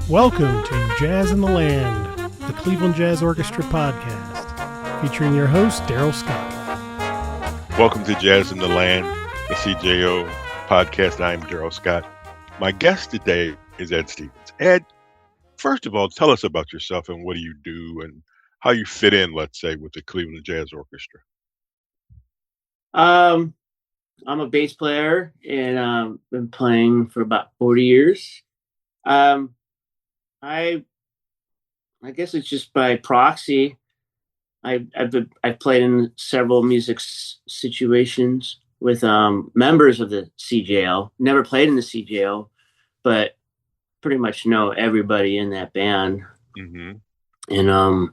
Welcome to Jazz in the Land, the Cleveland Jazz Orchestra podcast, featuring your host, Darrell Scott. Welcome to Jazz in the Land, the CJO podcast. I'm Darrell Scott. My guest today is Ed Stevens. Ed, first of all, tell us about yourself and what do you do and how you fit in, let's say, with the Cleveland Jazz Orchestra. I'm a bass player and been playing for about 40 years. I guess it's just by proxy. I've played in several music situations with members of the CJO. Never played in the CJO, but pretty much know everybody in that band. Mm-hmm. And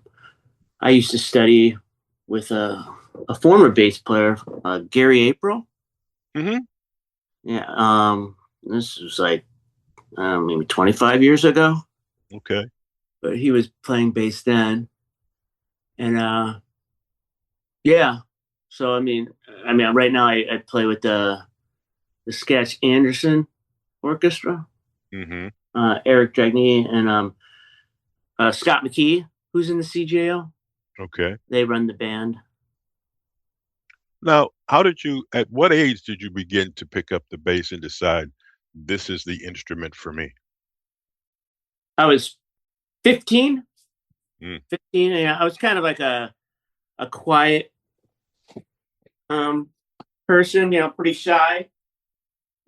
I used to study with a former bass player, Gary April. Mm-hmm. Yeah. This was like maybe 25 years ago. Okay. But he was playing bass then, and yeah. So I mean, right now I play with the Skatch Anderssen Orchestra. Mm-hmm. Eric Dragny and Scott McKee, who's in the CJO. Okay. They run the band. Now, at what age did you begin to pick up the bass and decide this is the instrument for me? I was 15. 15, yeah. I was kind of like a quiet person, pretty shy.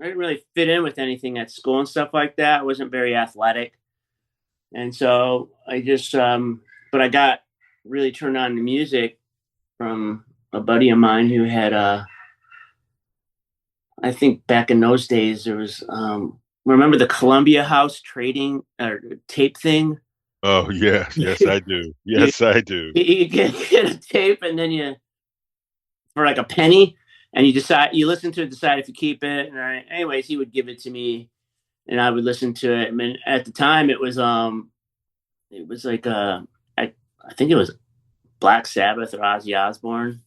I didn't really fit in with anything at school and stuff like that. I wasn't very athletic. And so I just, but I got really turned on to music from a buddy of mine who had, I think back in those days, there was, remember the Columbia House trading or tape thing? Oh, yes. Yes, I do. Yes, I do. You get a tape and then for like a penny, and you listen to it, decide if you keep it. And anyways, he would give it to me and I would listen to it. I mean, at the time it was like, I think it was Black Sabbath or Ozzy Osbourne.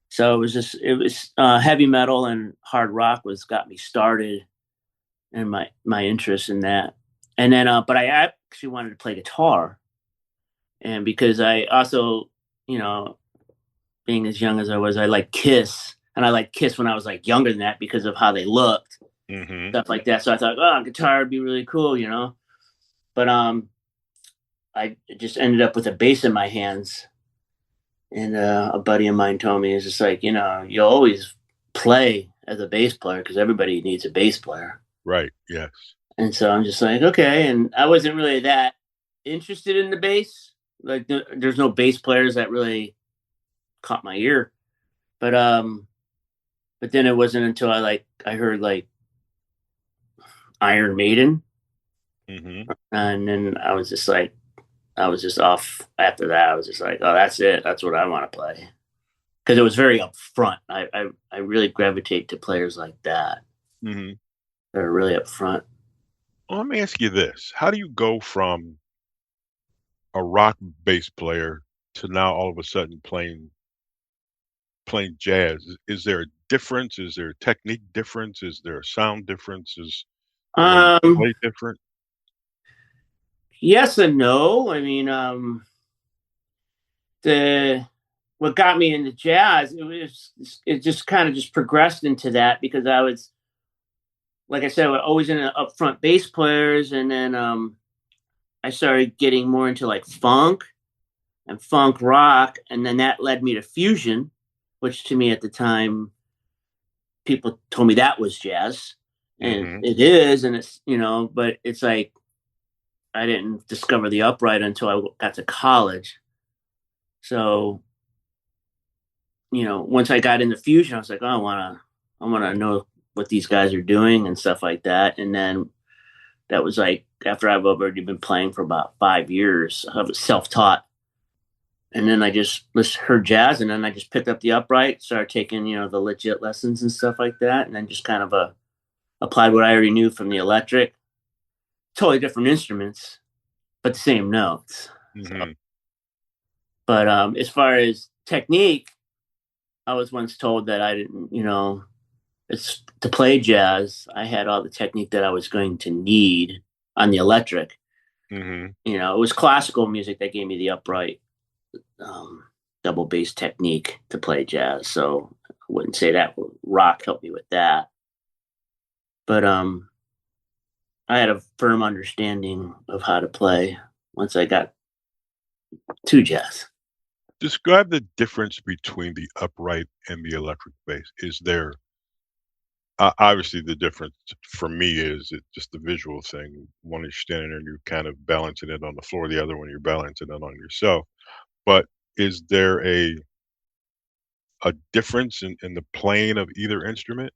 So it was heavy metal and hard rock got me started, and my interest in that. And then, but I actually wanted to play guitar, and because I also, being as young as I was, I liked Kiss, and I liked Kiss when I was like younger than that because of how they looked, mm-hmm. stuff like that. So I thought, oh, guitar would be really cool, But I just ended up with a bass in my hands. And a buddy of mine told me, it's just like, you'll always play as a bass player because everybody needs a bass player. Right. Yes. And so I'm just like, okay. And I wasn't really that interested in the bass. Like there's no bass players that really caught my ear. But then it wasn't until I heard like Iron Maiden. Mm-hmm. And then I was just off after that. I was just like, oh, that's it. That's what I want to play. Because it was very upfront. I really gravitate to players like that. Mm-hmm. They're really upfront. Well, let me ask you this. How do you go from a rock bass player to now all of a sudden playing jazz? Is there a difference? Is there a technique difference? Is there a sound difference? Is the way you play different? Yes and no. I mean, what got me into jazz, it just kind of just progressed into that because I was, like I said, always into upfront bass players, and then I started getting more into like funk and funk rock, and then that led me to fusion, which to me at the time, people told me that was jazz, and mm-hmm. It is, and it's but it's like I didn't discover the upright until I got to college. So, once I got into fusion, I was like, oh, I want to know what these guys are doing and stuff like that. And then that was like after I've already been playing for about 5 years. I was self-taught. And then I just heard jazz, and then I just picked up the upright, started taking, the legit lessons and stuff like that. And then just kind of applied what I already knew from the electric. Totally different instruments, but the same notes. Mm-hmm. So, but as far as technique, I was once told that I didn't, it's to play jazz. I had all the technique that I was going to need on the electric. Mm-hmm. It was classical music that gave me the upright double bass technique to play jazz. So I wouldn't say that rock helped me with that. But I had a firm understanding of how to play once I got to jazz. Describe the difference between the upright and the electric bass. Is there obviously the difference for me is it just the visual thing. One you're standing there and you're kind of balancing it on the floor, the other one you're balancing it on yourself. But is there a difference in the playing of either instrument?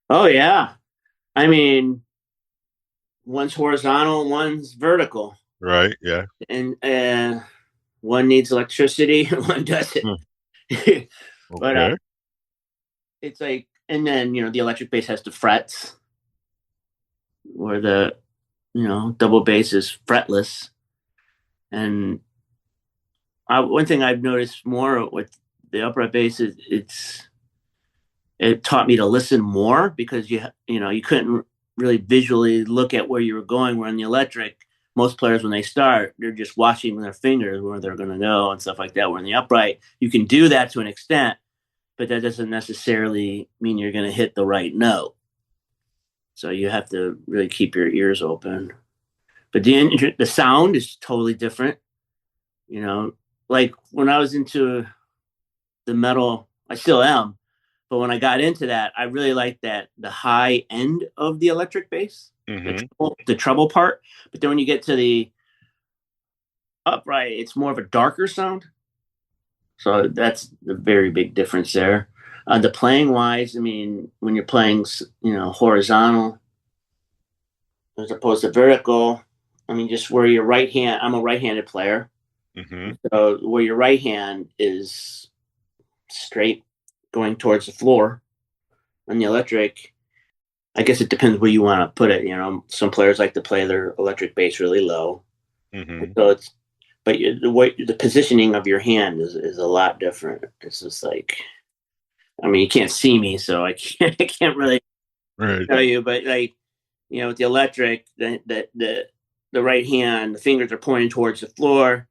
Oh yeah. I mean, one's horizontal, one's vertical. Right? Yeah. And one needs electricity, one doesn't. Hmm. But Okay. it's like, and then the electric bass has the frets, where the double bass is fretless. And one thing I've noticed more with the upright bass is it taught me to listen more, because you couldn't really visually look at where you were going. Where in the electric, most players when they start, they're just watching their fingers where they're going to go and stuff like that. Where in the upright, you can do that to an extent, but that doesn't necessarily mean you're going to hit the right note. So you have to really keep your ears open. But the sound is totally different. Like when I was into the metal, I still am. But when I got into that, I really liked that the high end of the electric bass, Mm-hmm. the treble part. But then when you get to the upright, it's more of a darker sound. So that's the very big difference there. The playing wise, I mean, when you're playing, horizontal as opposed to vertical, I mean, just where your right hand, I'm a right-handed player. Mm-hmm. So where your right hand is straight going towards the floor, on the electric, I guess it depends where you want to put it. Some players like to play their electric bass really low. Mm-hmm. So but the positioning of your hand is a lot different. It's just like, I mean, you can't see me, so I can't really Right. tell you. But like, with the electric, the right hand, the fingers are pointing towards the floor,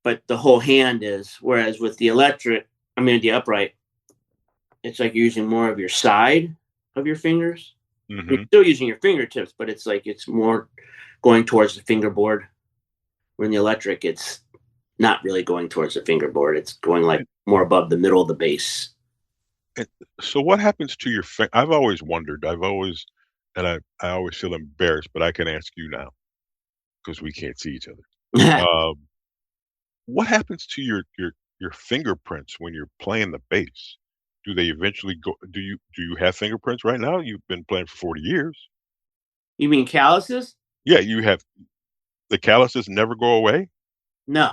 but the whole hand is. Whereas with the electric, I mean, the upright, it's like you're using more of your side of your fingers. You're Mm-hmm. still using your fingertips, but it's like it's more going towards the fingerboard. Where in the electric, it's not really going towards the fingerboard. It's going like more above the middle of the bass. And so what happens to your I've always wondered. I always feel embarrassed, but I can ask you now because we can't see each other. Um, what happens to your fingerprints when you're playing the bass? Do they eventually go? Do you have fingerprints right now? You've been playing for 40 years. You mean calluses? Yeah, you have the calluses never go away. No,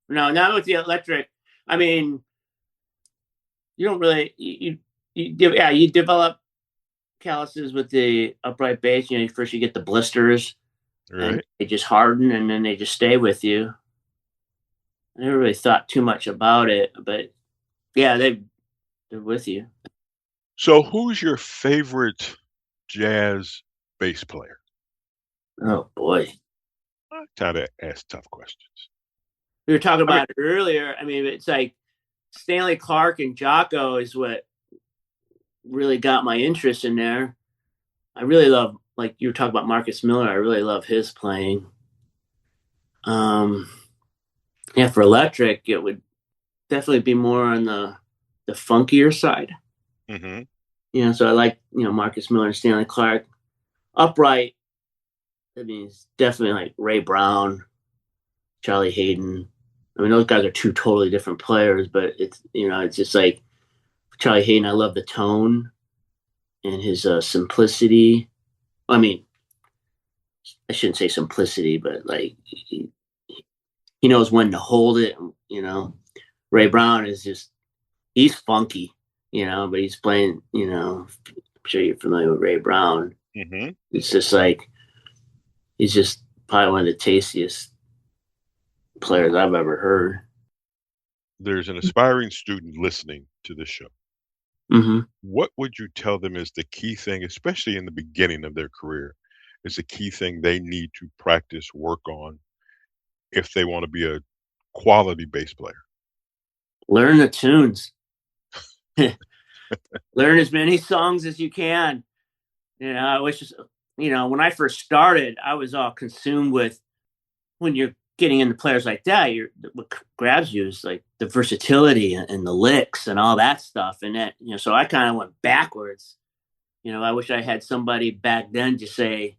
no, not with the electric. I mean, you don't really you develop calluses with the upright bass. First you get the blisters, and Right. they just harden, and then they just stay with you. I never really thought too much about it, but yeah, they're with you. So who's your favorite jazz bass player? Oh boy, I try to ask tough questions. we were talking I mean, about it earlier. I mean, it's like Stanley Clark and Jocko is what really got my interest in there. I really love, like you were talking about Marcus Miller. I really love his playing. Um, yeah, for electric, it would definitely be more on the funkier side. hmm So I like Marcus Miller and Stanley Clark. Upright, I mean, it's definitely like Ray Brown, Charlie Hayden. I mean, those guys are two totally different players, but it's just like Charlie Hayden. I love the tone and his simplicity. I mean, I shouldn't say simplicity, but like he knows when to hold it. Ray Brown is just, he's funky, but he's playing. I'm sure you're familiar with Ray Brown. hmm It's just like he's just probably one of the tastiest players I've ever heard. There's an aspiring student listening to this show. Mm-hmm. What would you tell them is the key thing, especially in the beginning of their career, is a key thing they need to practice, work on if they want to be a quality bass player? Learn the tunes. Learn as many songs as you can. I wish, when I first started, I was all consumed with, when you're getting into players like that, what grabs you is like the versatility and the licks and all that stuff. And that, so I kind of went backwards. I wish I had somebody back then to say,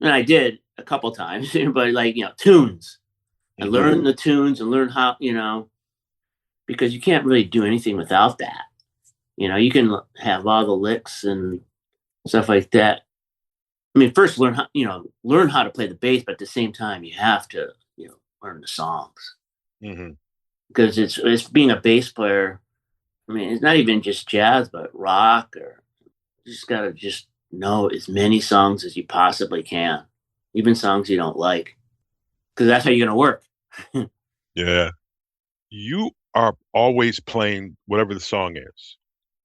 and I did a couple times, but like, tunes, and learn the tunes and learn how, because you can't really do anything without that. You can have all the licks and stuff like that. I mean, first learn how to play the bass, but at the same time, you have to, learn the songs. Because it's being a bass player. I mean, it's not even just jazz, but rock, or you just gotta just know as many songs as you possibly can, even songs you don't like, because that's how you're gonna work. Yeah. You are always playing whatever the song is.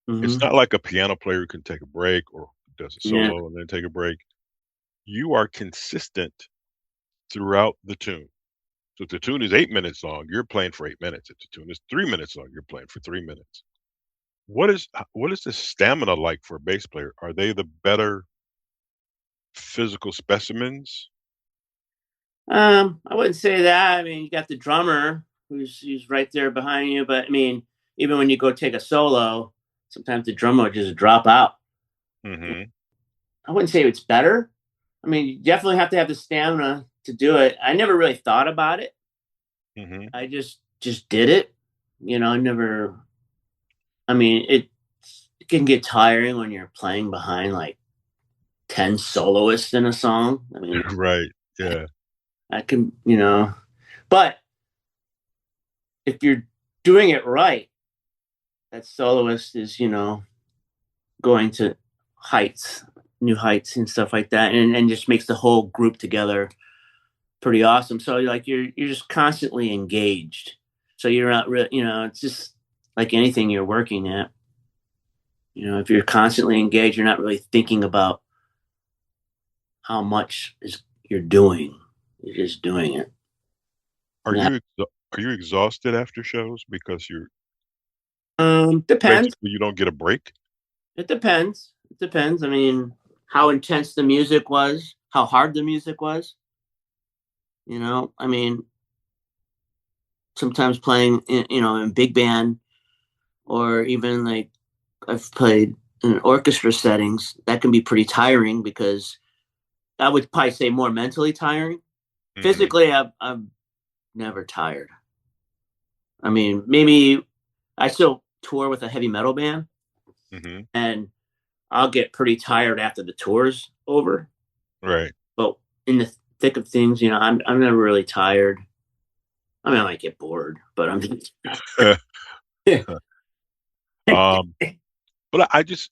It's not like a piano player who can take a break or does a solo and then take a break. You are consistent throughout the tune. So if the tune is 8 minutes long, you're playing for 8 minutes. If the tune is 3 minutes long, you're playing for 3 minutes. What is the stamina like for a bass player? Are they the better physical specimens? I wouldn't say that. I mean, you got the drummer who's right there behind you, but I mean, even when you go take a solo, sometimes the drummer will just drop out. I wouldn't say it's better. I mean, you definitely have to have the stamina to do it. I never really thought about it. I just did it. I mean, it can get tiring when you're playing behind like 10 soloists in a song. I mean, right. Yeah. I can, but if you're doing it right, that soloist is, going to new heights and stuff like that, and just makes the whole group together pretty awesome. So like you're just constantly engaged. So you're not really, it's just like anything you're working at. If you're constantly engaged, you're not really thinking about how much you're doing. You're just doing it. Are you exhausted after shows because you're depends. You don't get a break? It depends. I mean, how intense the music was, how hard the music was. I mean, sometimes playing in big band, or even like I've played in orchestra settings, that can be pretty tiring, because I would probably say more mentally tiring. Physically, I'm never tired. I mean, maybe I still tour with a heavy metal band, and I'll get pretty tired after the tour's over. Right. But in the thick of things, I'm never really tired. I mean, I might get bored, but I'm just but I just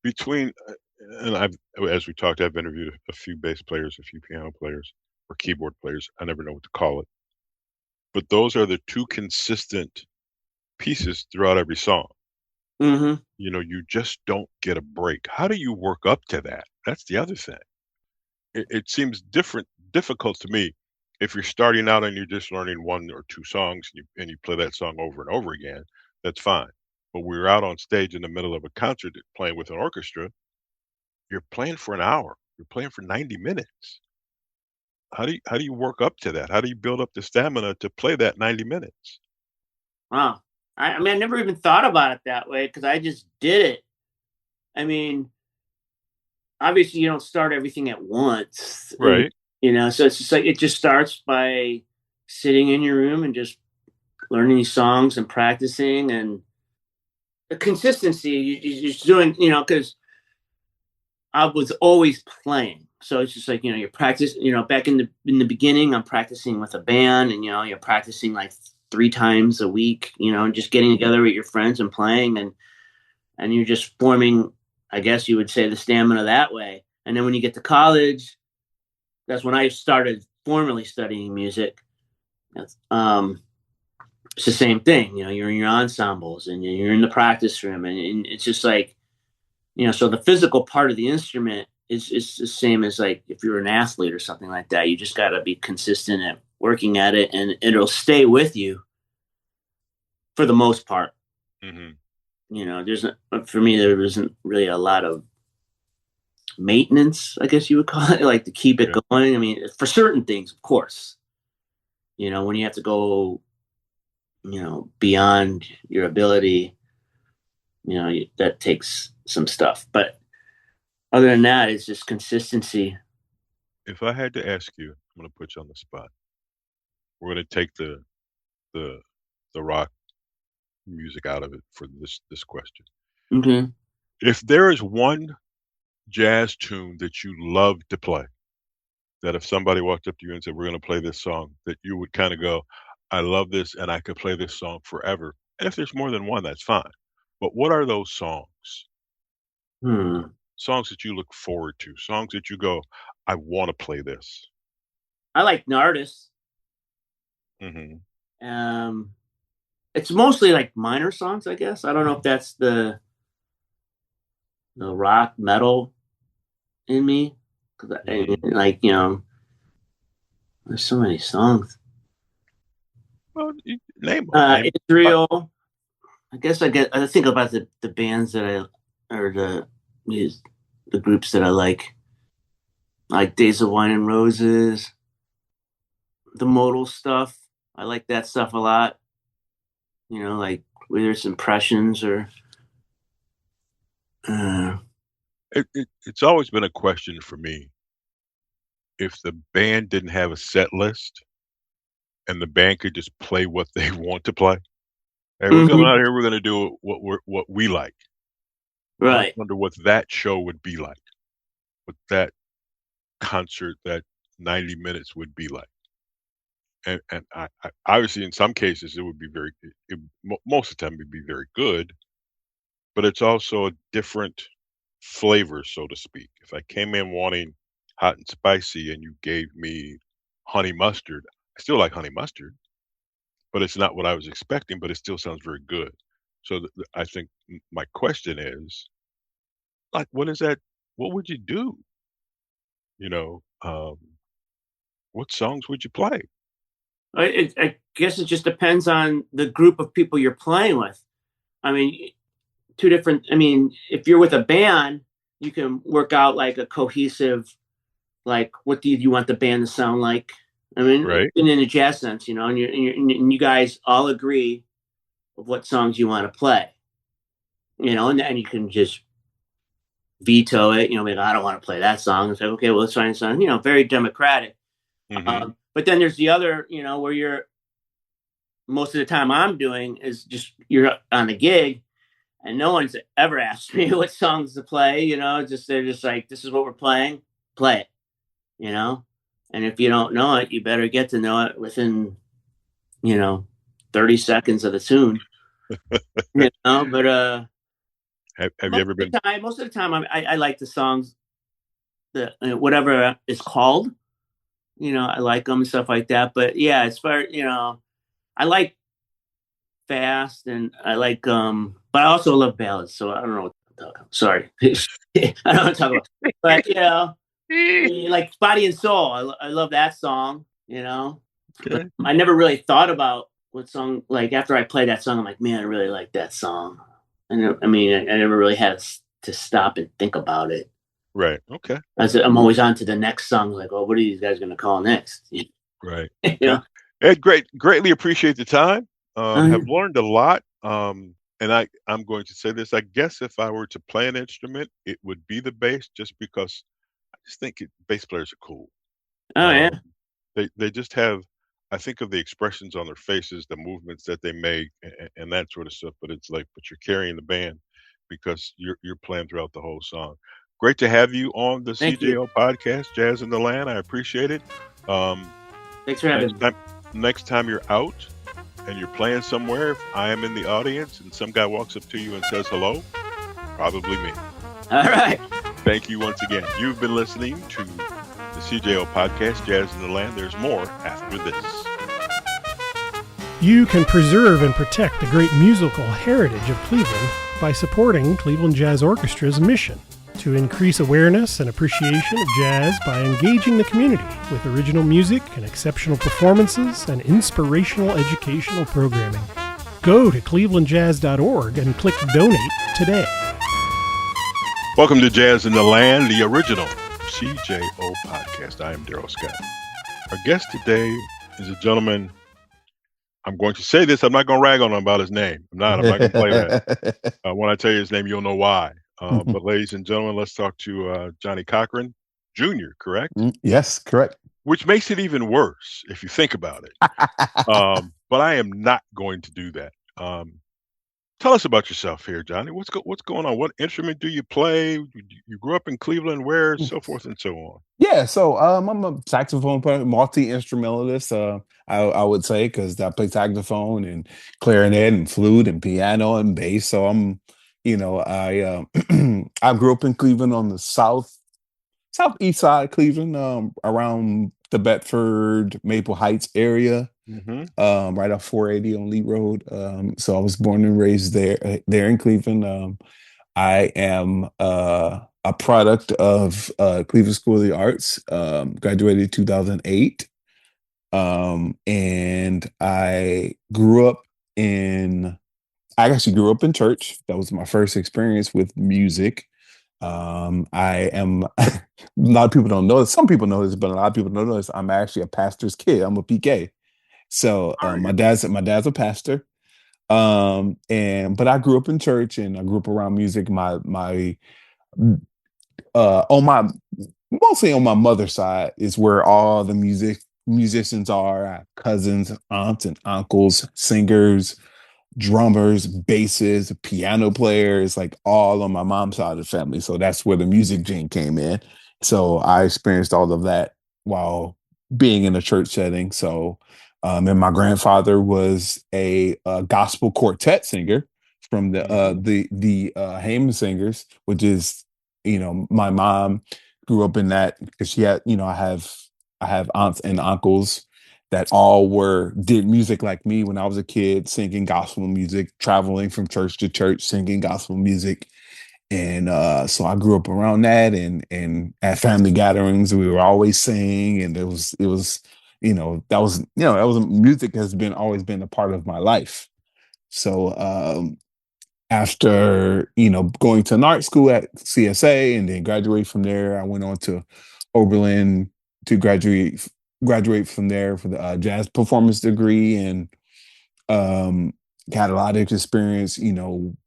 between and as we talked, I've interviewed a few bass players, a few piano players, or keyboard players. I never know what to call it. But those are the two consistent pieces throughout every song. You just don't get a break. How do you work up to that? That's the other thing. It seems difficult to me. If you're starting out and you're just learning one or two songs and you play that song over and over again, that's fine. But we're out on stage in the middle of a concert playing with an orchestra. You're playing for an hour. You're playing for 90 minutes. How do you work up to that? How do you build up the stamina to play that 90 minutes? Wow. I mean, I never even thought about it that way, because I just did it. I mean, obviously you don't start everything at once. Right. So it's just like, it just starts by sitting in your room and just learning these songs and practicing, and the consistency you're just doing, because I was always playing. So it's just like, you practice, back in the beginning, I'm practicing with a band, and, you're practicing like 3 times a week, just getting together with your friends and playing, and you're just forming, I guess you would say, the stamina that way. And then when you get to college, that's when I started formally studying music. It's the same thing, you're in your ensembles and you're in the practice room, and it's just like, so the physical part of the instrument it's the same as like if you're an athlete or something like that. You just got to be consistent at working at it, and it'll stay with you for the most part. Mm-hmm. You know, for me, there isn't really a lot of maintenance, I guess you would call it, like to keep it going. I mean, for certain things, of course, you know, when you have to go, you know, beyond your ability, you know, that takes some stuff. But other than that, it's just consistency. If I had to ask you, I'm going to put you on the spot. We're going to take the rock music out of it for this question. Mm-hmm. If there is one jazz tune that you love to play, that if somebody walked up to you and said, we're going to play this song, that you would kind of go, I love this and I could play this song forever. And if there's more than one, that's fine. But what are those songs? Songs that you look forward to, songs that you go, I want to play this. I like Nardis. Mm-hmm. It's mostly like minor songs, I guess. I don't know if that's the rock metal in me, because like, you know, there's so many songs. Well, name them. Israel. I guess I think about the bands that the groups that I like Days of Wine and Roses, the modal stuff. I like that stuff a lot. You know, like whether it's Impressions or. It's always been a question for me. If the band didn't have a set list and the band could just play what they want to play, hey, we're coming out here, we're going to do what we like. Right. I wonder what that show would be like, what that concert, that 90 minutes would be like. And I obviously, in some cases, it would be most of the time, it'd be very good, but it's also a different flavor, so to speak. If I came in wanting hot and spicy and you gave me honey mustard, I still like honey mustard, but it's not what I was expecting, but it still sounds very good. So I think my question is, like, what is that? What would you do? You know, what songs would you play? I guess it just depends on the group of people you're playing with. I mean, if you're with a band, you can work out like a cohesive, like, what do you want the band to sound like? I mean, right. In a jazz sense, you know, and you guys all agree of what songs you want to play, you know, and you can just veto it, you know, maybe I don't want to play that song. It's like, okay, well, let's find a song, you know, very democratic. But then there's the other, you know, where most of the time I'm doing is just, you're on a gig and no one's ever asked me what songs to play, you know, they're just like, this is what we're playing, play it, you know? And if you don't know it, you better get to know it within, you know, 30 seconds of the tune, you know, but, have you ever been? Most of the time, I like the songs, whatever it's called, you know, I like them and stuff like that. But yeah, as far, you know, I like fast and I like, but I also love ballads. So I don't know what to talk about. Sorry. I don't know what to talk about. But, you know, like Body and Soul. I love that song, you know. Okay. I never really thought about what song, like after I play that song, I'm like, man, I really like that song. I never really had to stop and think about it. Right. Okay. I'm always on to the next song. Like, oh, what are these guys going to call next? Right. You know? Ed, greatly appreciate the time. Have learned a lot. And I'm going to say this. I guess if I were to play an instrument, it would be the bass, just because I just think bass players are cool. Oh, yeah. They just have, I think of the expressions on their faces, the movements that they make, and that sort of stuff. But it's like, but you're carrying the band because you're playing throughout the whole song. Great to have you on the CJO podcast, Jazz in the Land. I appreciate it. Thanks for having me. Next time you're out and you're playing somewhere, if I am in the audience and some guy walks up to you and says hello, probably me. All right. Thank you once again. You've been listening to the CJO podcast, Jazz in the Land. There's more after this. You can preserve and protect the great musical heritage of Cleveland by supporting Cleveland Jazz Orchestra's mission to increase awareness and appreciation of jazz by engaging the community with original music and exceptional performances and inspirational educational programming. Go to clevelandjazz.org and click Donate today. Welcome to Jazz in the Land, the original CJO podcast. I am Darrell Scott. Our guest today is a gentleman. I'm going to say this. I'm not going to rag on him about his name. I'm not going to play that. When I tell you his name, you'll know why. But ladies and gentlemen, let's talk to Johnny Cochran Jr., correct? Yes, correct. Which makes it even worse if you think about it. But I am not going to do that. Tell us about yourself here, Johnny. What's going on? What instrument do you play? You grew up in Cleveland, where, so forth and so on. Yeah, so I'm a saxophone player, multi-instrumentalist, I would say, because I play saxophone and clarinet and flute and piano and bass. So I I grew up in Cleveland on the southeast side of Cleveland, around the Bedford, Maple Heights area. Right off 480 on Lee Road. So I was born and raised there in Cleveland. I am a product of Cleveland School of the Arts. Graduated in 2008, and I actually grew up in church. That was my first experience with music. I am a lot of people don't know this. Some people know this, but a lot of people don't know this. I'm actually a pastor's kid. I'm a PK. So my dad's a pastor, but I grew up in church and I grew up around music. Mostly on my mother's side is where all the musicians are. I have cousins, aunts, and uncles, singers, drummers, basses, piano players, like all on my mom's side of the family. So that's where the music gene came in. So I experienced all of that while being in a church setting. So. And my grandfather was a gospel quartet singer from the Hammond Singers, which is, my mom grew up in that because she had, I have aunts and uncles that all did music like me when I was a kid, singing gospel music, traveling from church to church, singing gospel music. And so I grew up around that, and at family gatherings we were always singing, and it was music has always been a part of my life. So after going to an art school at CSA and then graduate from there, I went on to Oberlin to graduate from there for the jazz performance degree, and got a lot of experience being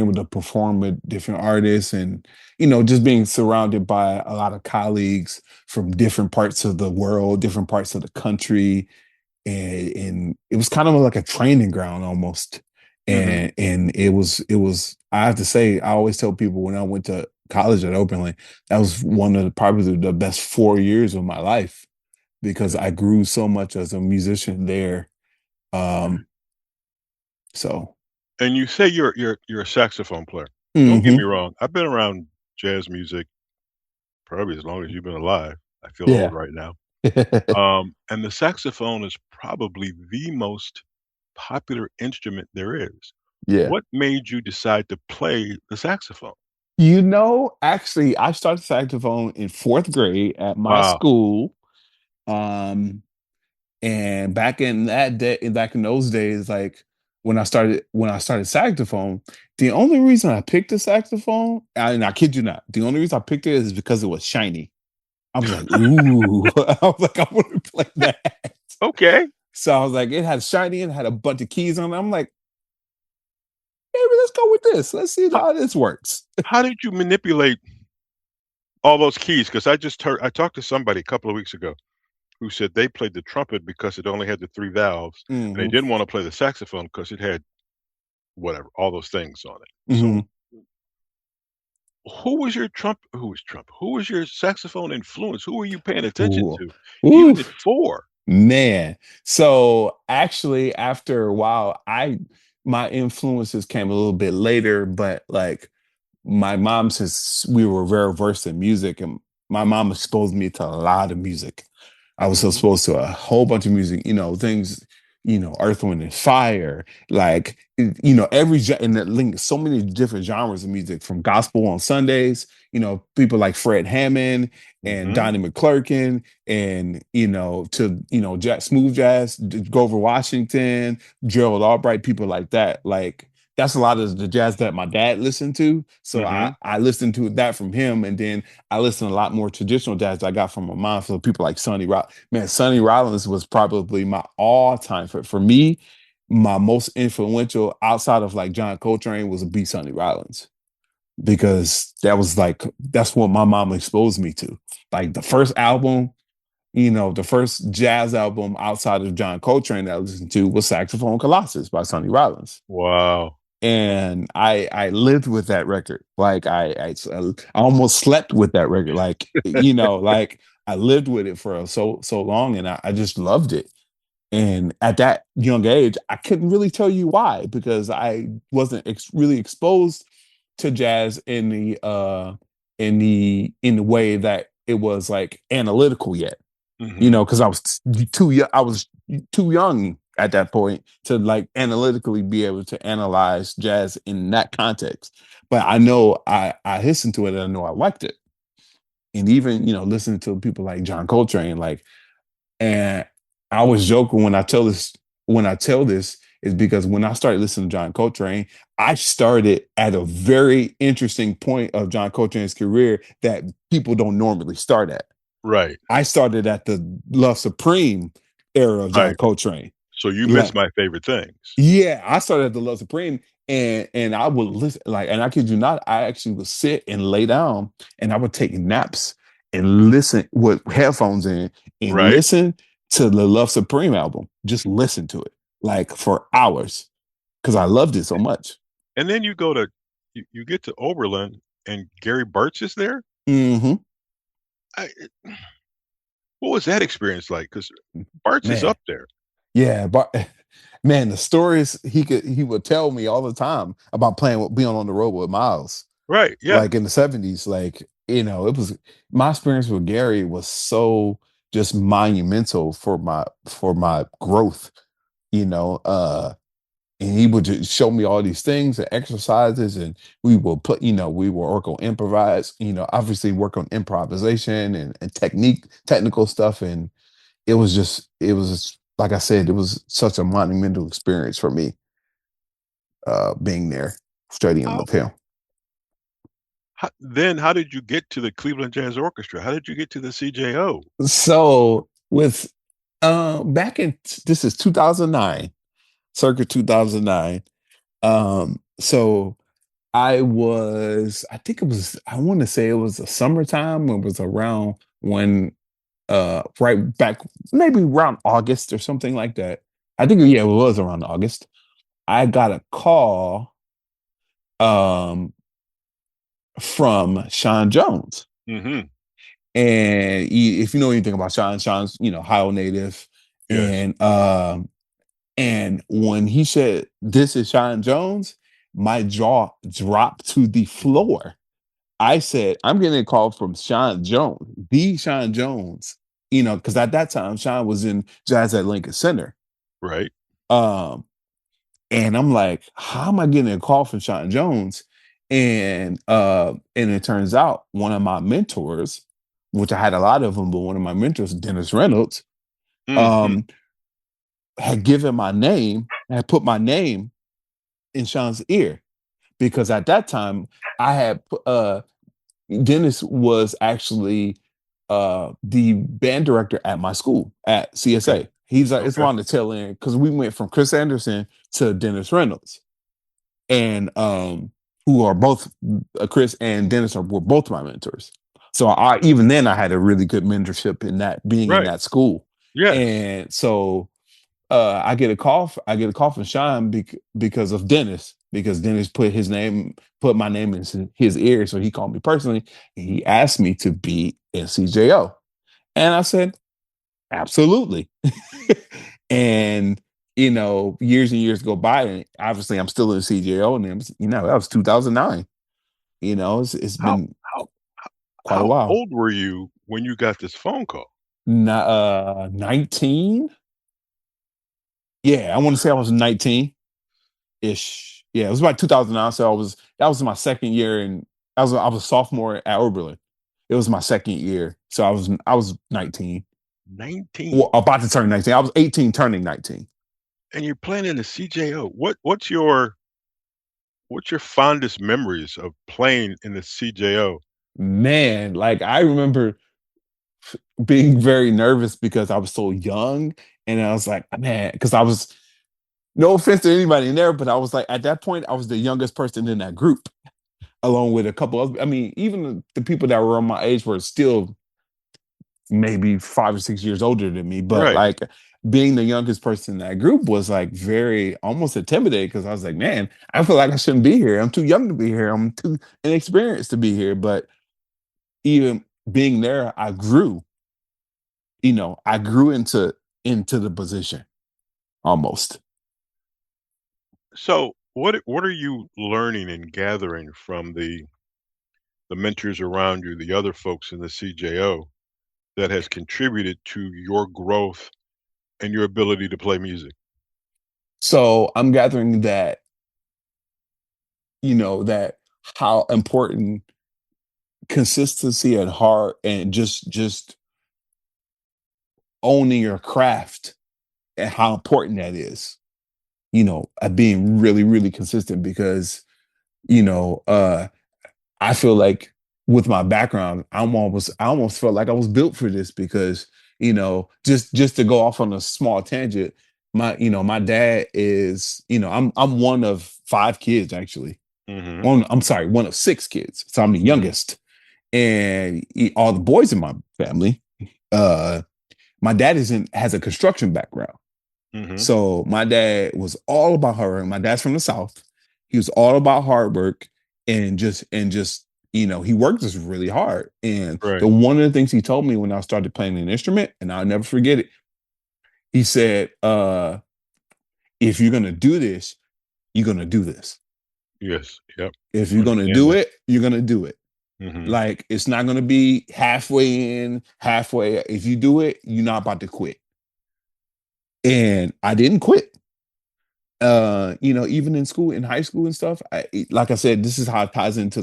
able to perform with different artists and, just being surrounded by a lot of colleagues from different parts of the world, different parts of the country. And it was kind of like a training ground almost. And it was, I have to say, I always tell people when I went to college at Oberlin, that was one of probably the best 4 years of my life because I grew so much as a musician there. So. And you say you're a saxophone player. Don't get me wrong. I've been around jazz music probably as long as you've been alive. I feel old right now. And the saxophone is probably the most popular instrument there is. Yeah. What made you decide to play the saxophone? Actually, I started saxophone in 4th grade at my school. And back in those days, like when I started saxophone, the only reason I picked the saxophone, and I kid you not, the only reason I picked it is because it was shiny. I was like, ooh, I was like, I want to play that. Okay. So I was like, it had shiny and had a bunch of keys on it. I'm like, maybe let's go with this. Let's see how this works. How did you manipulate all those keys? Because I talked to somebody a couple of weeks ago who said they played the trumpet because it only had the 3 valves, and they didn't want to play the saxophone because it had all those things on it. So who was your saxophone influence? Who were you paying attention to? Even at 4? Man. So actually after a while, my influences came a little bit later, but like my mom, since we were very versed in music, and my mom exposed me to a lot of music. I was exposed to a whole bunch of music, things Earth, Wind and Fire, like, and that link so many different genres of music, from gospel on Sundays, people like Fred Hammond and Mm-hmm. Donnie McClurkin, and, smooth jazz, Grover Washington, Gerald Albright, people like that. Like, that's a lot of the jazz that my dad listened to. So Mm-hmm. I listened to that from him. And then I listened to a lot more traditional jazz that I got from my mom. So people like Sonny Rollins. Man, Sonny Rollins was probably my all-time for me. My most influential outside of like John Coltrane was B. Sonny Rollins, because that's what my mom exposed me to. Like the first album, the first jazz album outside of John Coltrane that I listened to was Saxophone Colossus by Sonny Rollins. Wow. And I lived with that record. Like I almost slept with that record. Like, like I lived with it for so long, and I just loved it. And at that young age, I couldn't really tell you why, because I wasn't really exposed to jazz in the way that it was like analytical yet. Mm-hmm. Because I was too young. I was too young at that point to like analytically be able to analyze jazz in that context. But I know I listened to it and I know I liked it. And even, listening to people like John Coltrane, like, and I was joking when I tell this is because when I started listening to John Coltrane, I started at a very interesting point of John Coltrane's career that people don't normally start at. Right. I started at the Love Supreme era of John Right. Coltrane. So you missed my favorite things. Yeah, I started at the Love Supreme, and I would listen, like, and I kid you not, I actually would sit and lay down, and I would take naps and listen with headphones in and Right. listen to the Love Supreme album. Just listen to it like for hours because I loved it so much. And then you go to you get to Oberlin, and Gary Burt's is there. Mm-hmm. What was that experience like? Because Bart's is up there. Yeah, but man, the stories he would tell me all the time about being on the road with Miles. Right. Yeah. Like in the 70s, like, it was my experience with Gary was so just monumental for my growth, and he would just show me all these things and exercises, and we will we will work on improvise, obviously work on improvisation and technical stuff. And it was like I said, it was such a monumental experience for me, being there studying with him. Then how did you get to the Cleveland Jazz Orchestra? How did you get to the CJO? So with this is 2009, circa 2009. So I want to say it was the summertime. It was around when right back, maybe around August or something like that. I think, yeah, it was around August. I got a call from Sean Jones. Mm-hmm. And if you know anything about Sean's, Ohio native. Yes. And when he said, "This is Sean Jones," my jaw dropped to the floor. I said, "I'm getting a call from Sean Jones, the Sean Jones," because at that time, Sean was in Jazz at Lincoln Center. Right. And I'm like, how am I getting a call from Sean Jones? And it turns out one of my mentors, which I had a lot of them, but one of my mentors, Dennis Reynolds, Mm-hmm. had given my name, had put my name in Sean's ear, because at that time I had Dennis was actually the band director at my school at CSA. Okay. It's around the tail end, because we went from Chris Anderson to Dennis Reynolds, and who are both Chris and Dennis were both my mentors. So even then I had a really good mentorship in that, being in that school. Yes. And so I get a call from Sean because of Dennis, because Dennis put my name in his ear. So he called me personally and he asked me to be in CJO. And I said, absolutely. And, years and years go by, and obviously I'm still in CJO, and that was 2009. It's been quite a while. How old were you when you got this phone call? 19. Yeah, I want to say I was 19 ish. Yeah, it was about 2009. So that was my second year, and I was a sophomore at Oberlin. It was my second year, so I was 19. 19. Well, about to turn 19. I was 18, turning 19. And you're playing in the CJO. What's your fondest memories of playing in the CJO? Man, like I remember being very nervous because I was so young, and I was like, man, because I was no offense to anybody in there, but I was like at that point I was the youngest person in that group, along with a couple of. I mean, even the people that were on my age were still maybe 5 or 6 years older than me, but Right. like being the youngest person in that group was like very almost intimidating because I was like, man, I feel like I shouldn't be here. I'm too young to be here. I'm too inexperienced to be here. But even being there, I grew. I grew into the position almost. So what are you learning and gathering from the mentors around you, the other folks in the CJO that has contributed to your growth and your ability to play music? So I'm gathering that that how important consistency and heart and just owning your craft and how important that is. At being really really consistent because you know uh I feel like with my background I almost felt like I was built for this because just to go off on a small tangent, my dad is, I'm one of five kids actually. Mhm. I'm sorry, one of six kids, so I'm the Mhm. youngest. And all the boys in my family, uh my dad has a construction background. Mhm. So my dad was all about hard work. My dad's from the South. He was all about hard work and just he worked just really hard. And the Right. one of the things he told me when I started playing an instrument, and I'll never forget it, he said, if you're gonna do this, you're gonna do this. Yes. Yep. If you're gonna Understand do that. it, you're gonna do it. Mhm. Like it's not gonna be halfway in, halfway. If you do it, you're not about to quit. And I didn't quit. Even in school, in high school and stuff, like I said, this is how it ties into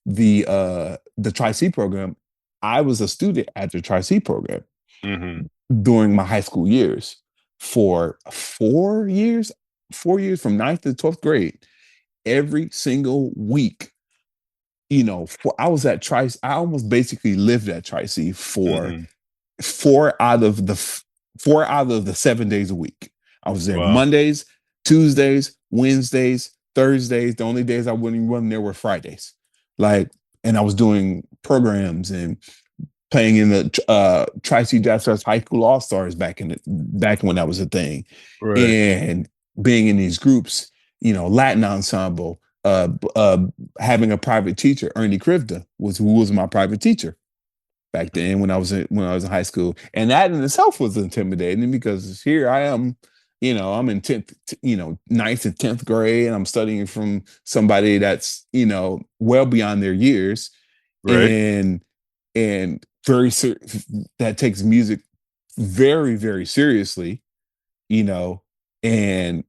the Tri-C program. I was a student at the Tri-C program Mhm. during my high school years for 4 years, 4 years from ninth to 12th grade. Every single week, I was at I almost basically lived at Tri-C for Mhm. four out of the 7 days a week. I was there Wow. Mondays, Tuesdays, Wednesdays, Thursdays. The only days I wouldn't run there were Fridays. Like, and I was doing programs and playing in the Tri-C Jazz Fest High School All Stars back when that was a thing, Right. and being in these groups, Latin ensemble, having a private teacher. Ernie Krivda who was my private teacher back then when I was in high school, and that in itself was intimidating because here I am, I'm in 10th, ninth and 10th grade, and I'm studying from somebody that's well beyond their years, Right. and and that takes music very very seriously, you know, and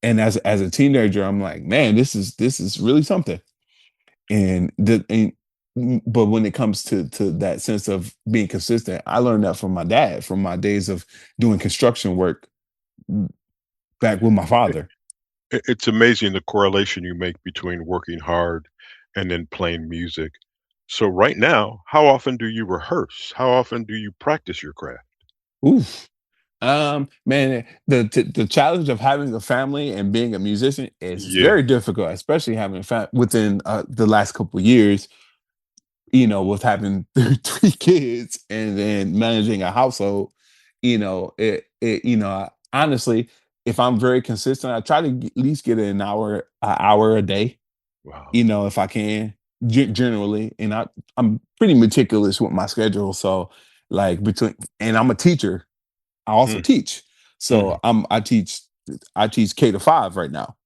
as a teenager, I'm like, man, this is really something. But when it comes to that sense of being consistent, I learned that from my dad, from my days of doing construction work back with my father. It's amazing the correlation you make between working hard and then playing music. So right now, how often do you rehearse? How often do you practice your craft? Oof. Man, the challenge of having a family and being a musician is Yeah. very difficult, especially having within the last couple of years. With having three kids and then managing a household, honestly, if I'm very consistent, I try to at least get an hour a day, Wow. if I can, generally. And I'm pretty meticulous with my schedule. So, like, and I'm a teacher. I also Mm, teach. mhm. So I teach K-5 right now.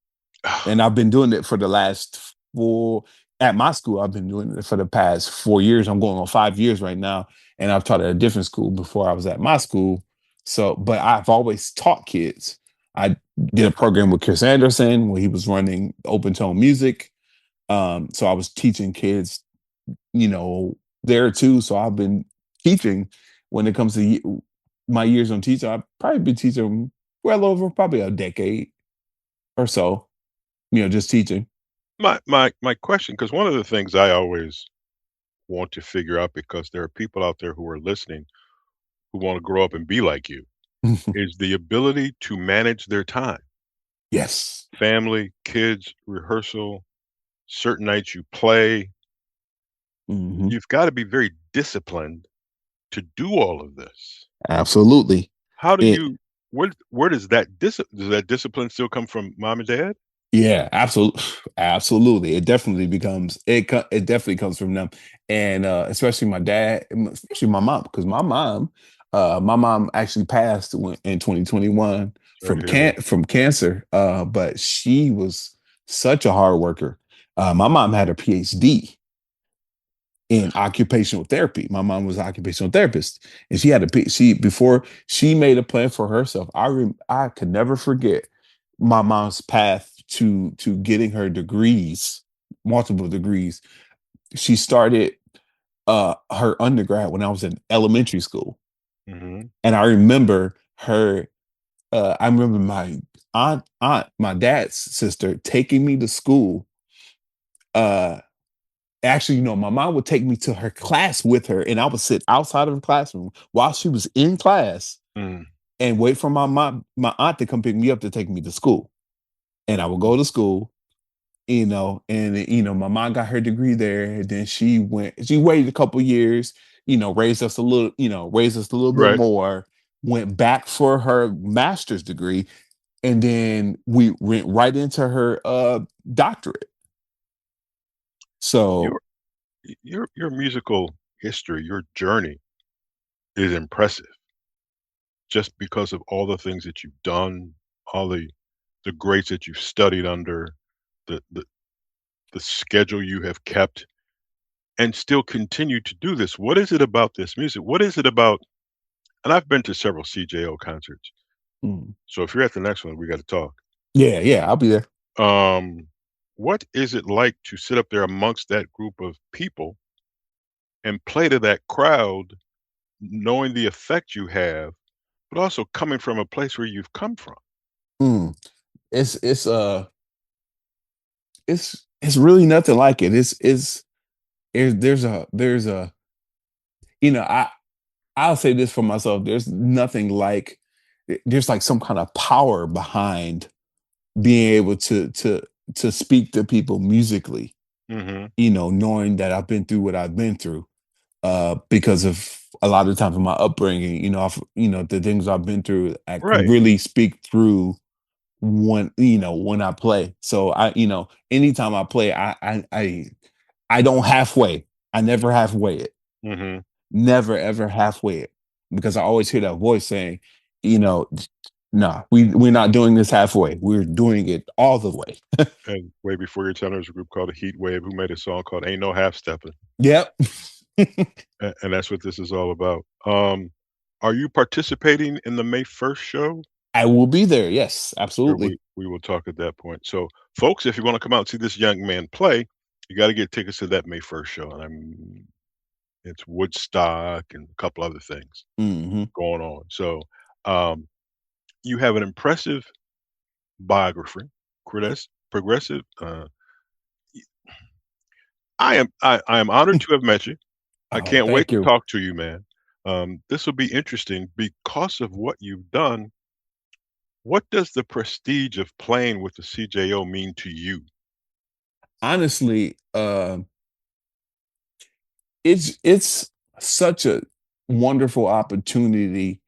And I've been doing it for the last four at my school. I've been doing it for the past 4 years. I'm going on 5 years right now. And I've taught at a different school before I was at my school. So, but I've always taught kids. I did a program with Chris Anderson where he was running open tone music. So I was teaching kids, there too. So I've been teaching when it comes to my years on teaching. I've probably been teaching well over probably a decade or so, just teaching. My question, because one of the things I always want to figure out, because there are people out there who are listening who want to grow up and be like you, is the ability to manage their time. Yes. Family, kids, rehearsal, certain nights you play. You've got to be very disciplined to do all of this. Absolutely. How do It, you where does that discipline still come from, mom and dad? Yeah, absolutely, absolutely. It definitely comes from them, and especially my dad, especially my mom, because my mom actually passed in 2021 Sorry to hear that. from cancer. But she was such a hard worker. My mom had a PhD in occupational therapy. My mom was an occupational therapist, and she had before she made a plan for herself. I could never forget my mom's path to getting her degrees, multiple degrees. She started her undergrad when I was in elementary school, Mhm. and I remember her. I remember my my dad's sister taking me to school. Actually, my mom would take me to her class with her, and I would sit outside of the classroom while she was in class Mm. and wait for my aunt to come pick me up to take me to school. And I would go to school, and my mom got her degree there. And then she waited a couple years, raised us a little bit Right. more, went back for her master's degree, and then we went right into her doctorate. So Your your musical history, your journey is impressive just because of all the things that you've done, all the greats that you've studied under, the the the schedule you have kept and still continue to do this. What is it about this music? What is it about, and I've been to several CJO concerts. mm, So if you're at the next one, we got to talk. yeah, I'll be there. Um, what is it like to sit up there amongst that group of people and play to that crowd, knowing the effect you have, but also coming from a place where you've come from? Mm. It's really nothing like it. There's a you know I I'll say this for myself. There's nothing like there's like some kind of power behind being able to speak to people musically. Hmm. Knowing that I've been through what I've been through, because of a lot of times in my upbringing. The things I've been through. I can Right. really speak through when I play. So anytime I play, I don't halfway. I never halfway it. Hmm. Never ever halfway it, because I always hear that voice saying, you know, nah, we're not doing this halfway. We're doing it all the way. And way before your time, there was a group called the Heat Wave who made a song called "Ain't No Half Stepping," Yep. and that's what this is all about. Are you participating in the May 1st show? I will be there. Yes, Sure, absolutely. we will talk at that point. So, folks, if you want to come out and see this young man play, you got to get tickets to that May 1st show. And it's Woodstock and a couple other things Hmm. going on. So, um, you have an impressive biography, progressive. I am honored to have met you. I Oh, can't wait thank to you. talk to you, man. This will be interesting because of what you've done. What does the prestige of playing with the CJO mean to you? Honestly, it's such a wonderful opportunity,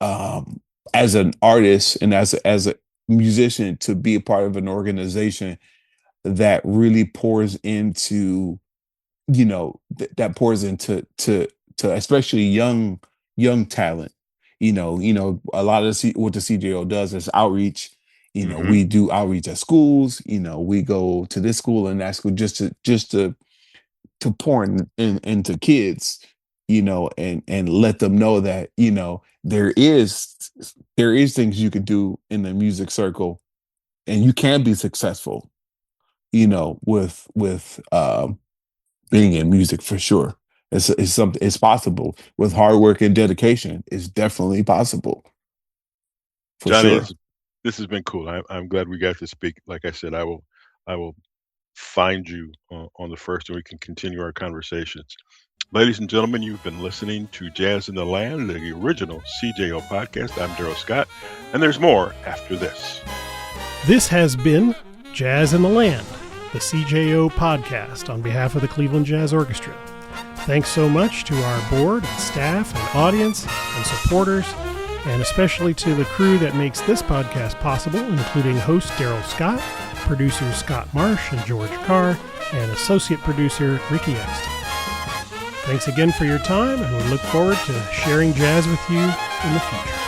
um, as an artist and as a musician, to be a part of an organization that really pours into that pours into to especially young talent. A lot of what the CJO does is outreach. Mhm. We do outreach at schools. We go to this school and that school, just to pour into kids, and let them know that, there is things you can do in the music circle, and you can be successful, with being in music for sure. It's possible with hard work and dedication. It's definitely possible. For Johnny, sure. this has been cool. I'm glad we got to speak. Like I said, I will find you on the first, and we can continue our conversations. Ladies and gentlemen, you've been listening to Jazz in the Land, the original CJO podcast. I'm Darrell Scott, and there's more after this. This has been Jazz in the Land, the CJO podcast on behalf of the Cleveland Jazz Orchestra. Thanks so much to our board and staff and audience and supporters, and especially to the crew that makes this podcast possible, including host Darrell Scott, producers Scott Marsh and George Carr, and associate producer Ricky Exton. Thanks again for your time, and we look forward to sharing jazz with you in the future.